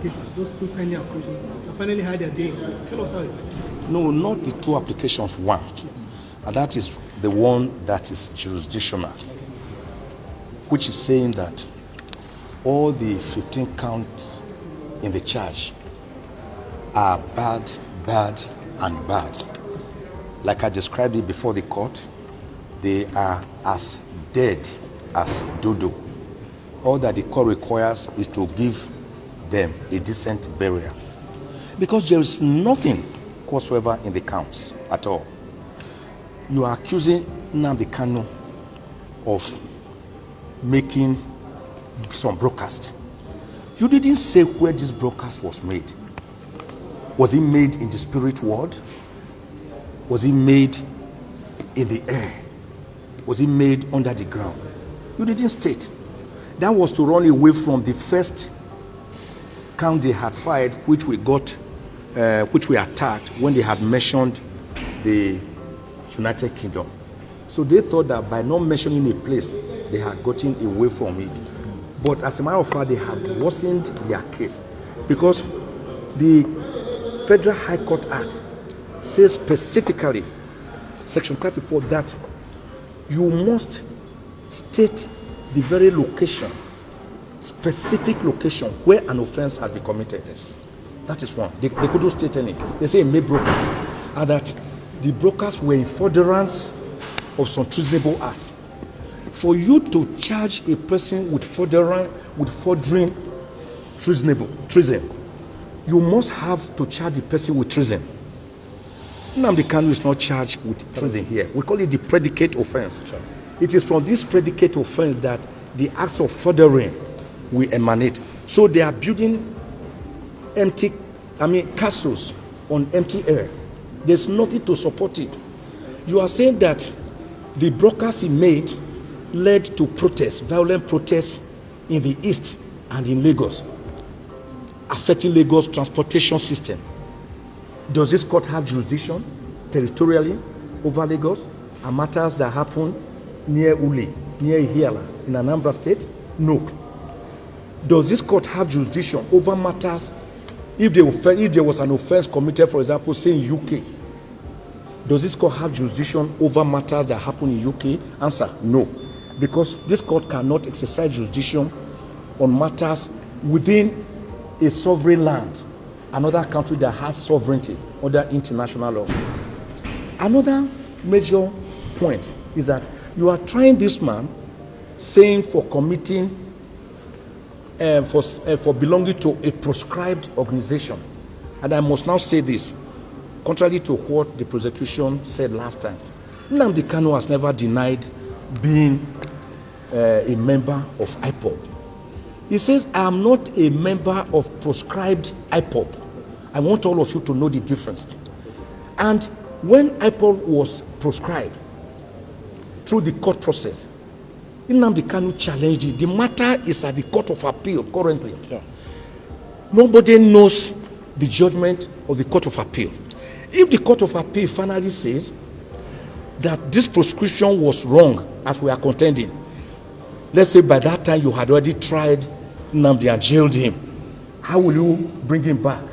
applications, those two pending applications, have finally had their day. Tell us how it went. No, not the two applications, one. And that is the one that is jurisdictional, which is saying that all the 15 counts in the charge are bad, and bad. Like I described it before the court, they are as dead as Dodo. All that the court requires is to give them a decent burial. Because there is nothing whatsoever in the counts at all. You are accusing Nnamdi Kanu of making some broadcast. You didn't say where this broadcast was made. Was it made in the spirit world? Was it made in the air? Was it made under the ground? You didn't state. That was to run away from the first count they had fired, which we attacked when they had mentioned the United Kingdom. So they thought that by not mentioning a place, they had gotten away from it. But as a matter of fact, they had worsened their case, because the Federal High Court Act says specifically, Section 34, that you must state the very location, specific location where an offense has been committed. Yes. That is one. They couldn't state any. They say made brokers, and that the brokers were in furtherance of some treasonable acts. For you to charge a person with furthering treason, you must have to charge the person with treason. Nnamdi Kanu is not charged with treason here. We call it the predicate offense. Sure. It is from this predicate offense that the acts of furthering will emanate. So they are building castles on empty air. There's nothing to support it. You are saying that the broadcast he made led to protests, violent protests in the east and in Lagos, affecting Lagos transportation system. Does this court have jurisdiction territorially over Lagos and matters that happen near Uli, near Ihiala, in Anambra State? No. Does this court have jurisdiction over matters if there was an offense committed, for example, say in UK? Does this court have jurisdiction over matters that happen in UK? Answer, no. Because this court cannot exercise jurisdiction on matters within a sovereign land, another country that has sovereignty under international law. Another major point is that you are trying this man, saying for committing, for belonging to a proscribed organization. And I must now say this, contrary to what the prosecution said last time. Nnamdi Kanu has never denied being a member of IPOB. He says, I am not a member of proscribed IPOB. I want all of you to know the difference. And when IPOB was proscribed through the court process, Nnamdi Kanu challenged it. The matter is at the Court of Appeal currently. Yeah. Nobody knows the judgment of the Court of Appeal. If the Court of Appeal finally says that this proscription was wrong, as we are contending, let's say by that time you had already tried Nnamdi and jailed him, how will you bring him back?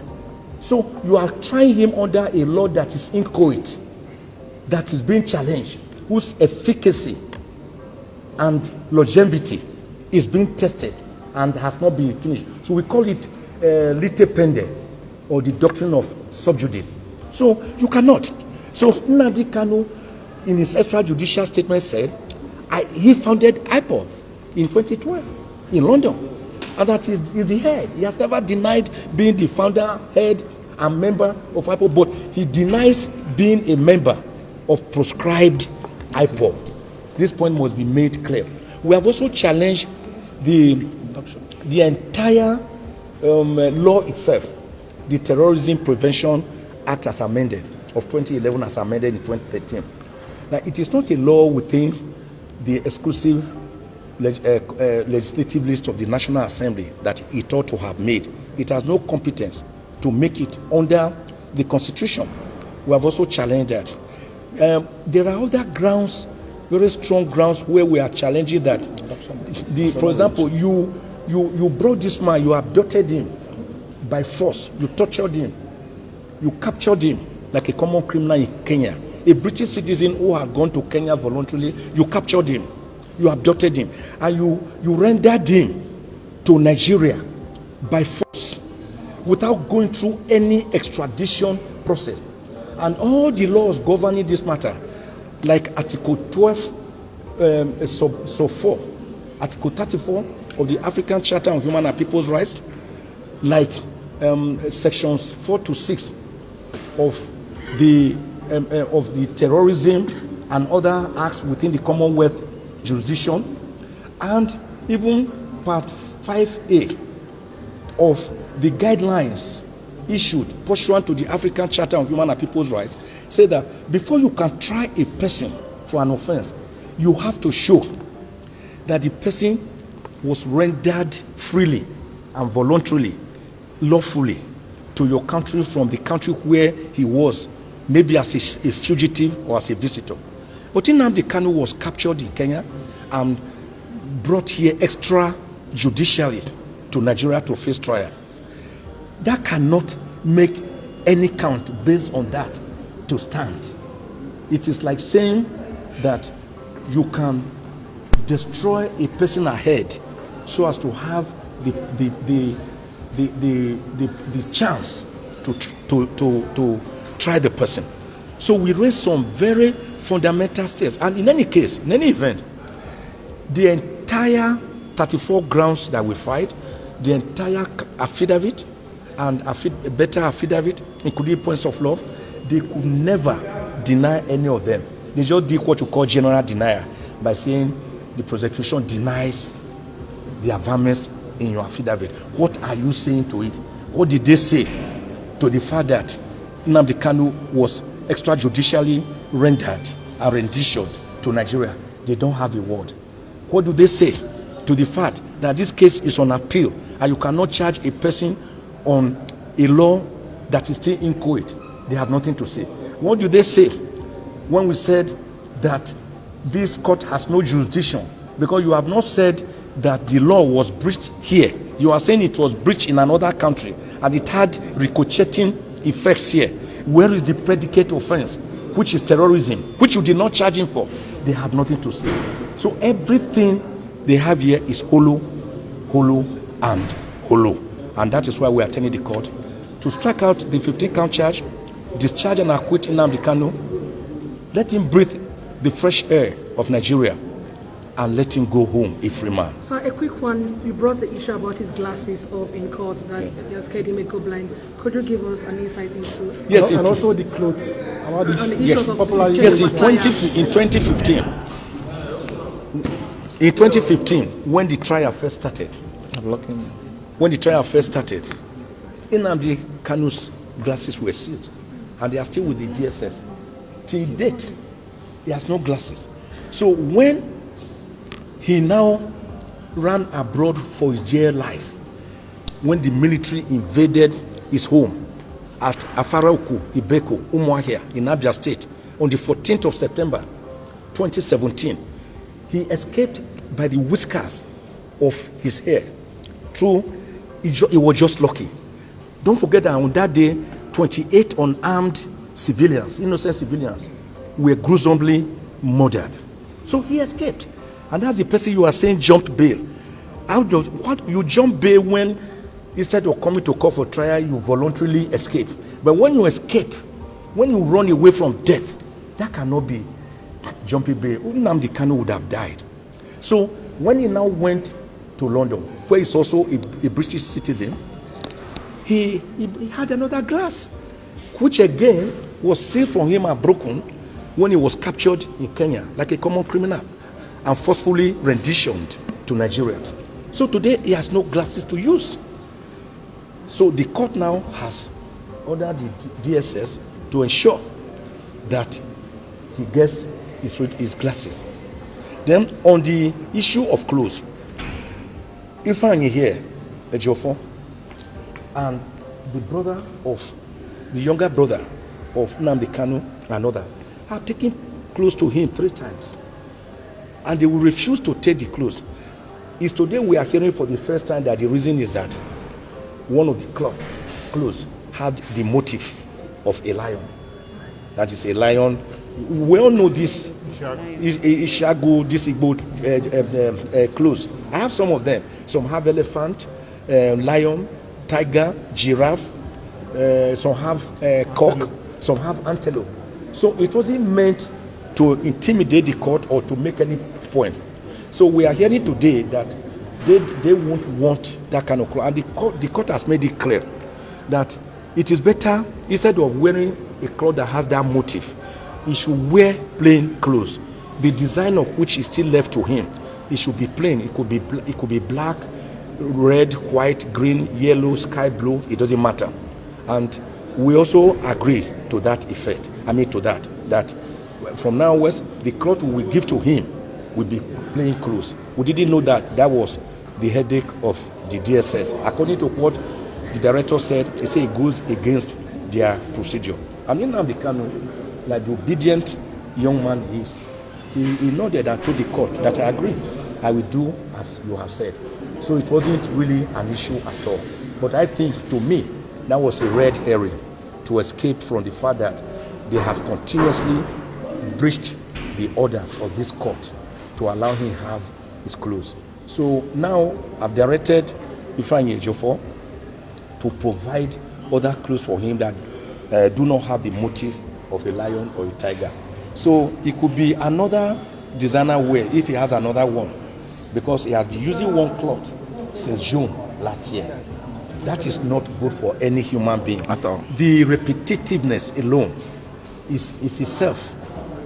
So you are trying him under a law that is inchoate, that is being challenged, whose efficacy and longevity is being tested and has not been finished. So we call it lite pendens, or the doctrine of sub judice. So you cannot. So Nnamdi Kanu, in his extrajudicial statement, said he founded IPOB in 2012 in London, and that is the head. He has never denied being the founder, head, and member of IPOB, but he denies being a member of proscribed IPOB. This point must be made clear. We have also challenged the entire law itself, the Terrorism Prevention Act as amended of 2011 as amended in 2013. Now, it is not a law within the exclusive legislative list of the National Assembly that it ought to have made. It has no competence to make it under the Constitution. We have also challenged that. There are other grounds, very strong grounds, where we are challenging that. For example, you brought this man, you abducted him, by force. You tortured him. You captured him like a common criminal in Kenya. A British citizen who had gone to Kenya voluntarily, you captured him. You abducted him. And you rendered him to Nigeria by force without going through any extradition process. And all the laws governing this matter, like Article 12, sub 4, Article 34 of the African Charter on Human and People's Rights, like sections 4 to 6 of the terrorism and other acts within the Commonwealth jurisdiction, and even part 5A of the guidelines issued pursuant to the African Charter on Human and People's Rights, say that before you can try a person for an offense, you have to show that the person was rendered freely and voluntarily, lawfully, to your country from the country where he was, maybe as a fugitive or as a visitor. But Nnamdi Kanu was captured in Kenya and brought here extrajudicially to Nigeria to face trial. That cannot make any count based on that to stand. It is like saying that you can destroy a person ahead so as to have the chance to try the person. So we raised some very fundamental steps, and in any case, in any event, the entire 34 grounds that we filed, the entire affidavit and a better affidavit, including points of law, they could never deny any of them. They just did what you call general denial by saying the prosecution denies the affirmance in your affidavit. What are you saying to it? What did they say to the fact that Nnamdi Kanu was extrajudicially rendered and renditioned to Nigeria? They don't have a word. What do they say to the fact that this case is on appeal and you cannot charge a person on a law that is still inchoate? They have nothing to say. What do they say when we said that this court has no jurisdiction? Because you have not said that the law was breached here. You are saying it was breached in another country and it had ricocheting effects here. Where is the predicate offense, which is terrorism, which you did not charge him for? They have nothing to say. So everything they have here is hollow, and hollow. And that is why we are telling the court to strike out the 15-count charge, discharge and acquit Nnamdi Kanu, let him breathe the fresh air of Nigeria, and let him go home a free man. So a quick one, you brought the issue about his glasses up in court, that you're scared he may go blind. Could you give us an insight into? Yes, and also the clothes. About the yes, in 2015. In 2015, when the trial first started, Nnamdi Kanu's glasses were seized, and they are still with the DSS. Till date, he has no glasses. So when he now ran abroad for his jail life, when the military invaded his home at Afaraoku, Ibeko, Umuahia in Abia State on the 14th of September 2017, he escaped by the whiskers of his hair. True, he was just lucky. Don't forget that on that day, 28 unarmed civilians, innocent civilians, were gruesomely murdered. So he escaped. And that's the person you are saying jumped bail. What you jump bail when instead of coming to court for trial, you voluntarily escape. But when you escape, when you run away from death, that cannot be jumping bail. Nnamdi Kanu would have died. So when he now went to London, where he's also a British citizen, he had another glass, which again was seized from him and broken when he was captured in Kenya like a common criminal and forcefully renditioned to Nigeria. So today he has no glasses to use. So the court now has ordered the DSS to ensure that he gets his glasses. Then on the issue of clothes, Ifeanyi here, Ejiofor, and the younger brother of Nnamdi Kanu and others have taken clothes to him 3 times. And they will refuse to take the clothes. It's today we are hearing for the first time that the reason is that one of the clothes had the motif of a lion. That is a lion. We all know this. Ishago, this Igbo clothes. I have some of them. Some have elephant, lion, tiger, giraffe. Some have cock. Some have antelope. So it wasn't meant to intimidate the court or to make any point. So we are hearing today that they won't want that kind of cloth. And the court has made it clear that it is better, instead of wearing a cloth that has that motif, he should wear plain clothes. The design of which is still left to him, it should be plain. It could be black, red, white, green, yellow, sky blue. It doesn't matter. And we also agree to that effect. That from now onwards, the cloth we give to him will be plain clothes. We didn't know that was the headache of the DSS. According to what the director said, he said it goes against their procedure. And Nnamdi Kanu, like the obedient young man he is, he nodded and told the court that I agree. I will do as you have said. So it wasn't really an issue at all. But I think, to me, that was a red herring to escape from the fact that they have continuously breached the orders of this court to allow him to have his clothes. So now I've directed Ifeanyi Ejiofor to provide other clothes for him that do not have the motif of a lion or a tiger. So it could be another designer wear if he has another one, because he has been using one cloth since June last year. That is not good for any human being at all. The repetitiveness alone is itself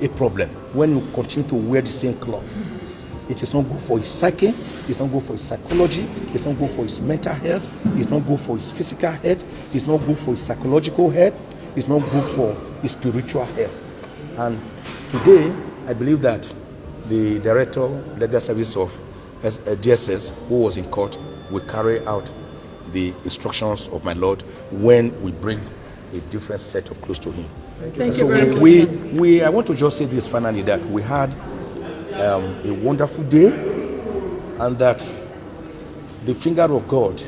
a problem when you continue to wear the same cloth. It is not good for his psyche, it's not good for his psychology, it's not good for his mental health, it's not good for his physical health, it's not good for his psychological health, it's not good for his spiritual health. And today, I believe that the Director, Legal Service of DSS, who was in court, will carry out the instructions of my Lord when we bring a different set of clothes to him. Thank So I want to just say this finally, that we had a wonderful day, and that the finger of God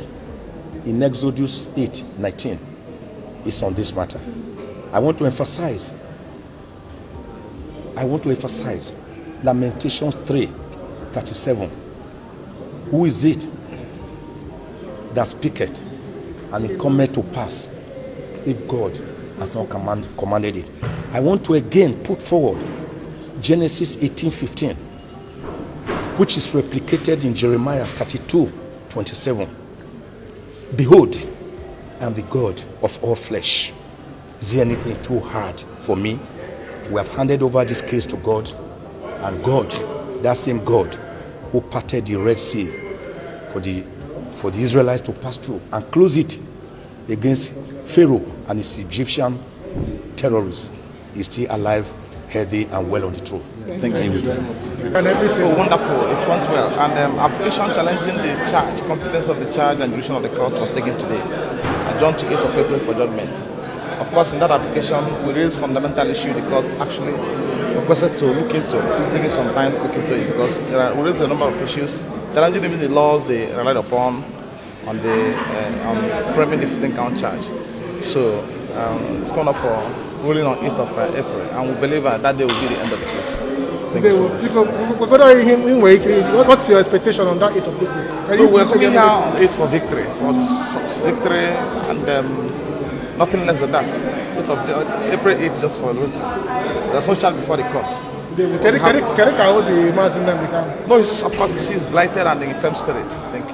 in Exodus 8:19 is on this matter. I want to emphasize Lamentations 3:37. Who is it that speaketh, and it cometh to pass, if God has not commanded it? I want to again put forward Genesis 18:15, which is replicated in Jeremiah 32:27. Behold, I am the God of all flesh. Is there anything too hard for me? We have handed over this case to God, and God, that same God who parted the Red Sea for the Israelites to pass through and close it against Pharaoh and his Egyptian terrorists, is still alive, healthy, and well on the throne. Thank you. And everything. Oh, wonderful. It went well. And application challenging the charge, competence of the charge and jurisdiction of the court was taken today, adjourned to 8th of April for judgment. Of course, in that application, we raised fundamental issue the court actually requested to look into, taking some time to look into it, because we raised a number of issues challenging even the laws they relied upon on framing the 15-count charge. So it's kind of for ruling on 8th of April, and we believe that day will be the end of the case. Thank you so much. What's your expectation on that 8th of April? We're coming here on 8th for victory, and nothing less than that. 8th of April 8th just for victory. There's no charge before the court. Can you the Nnamdi Kanu? No, of course, he sees delighted and in firm spirit. Thank you.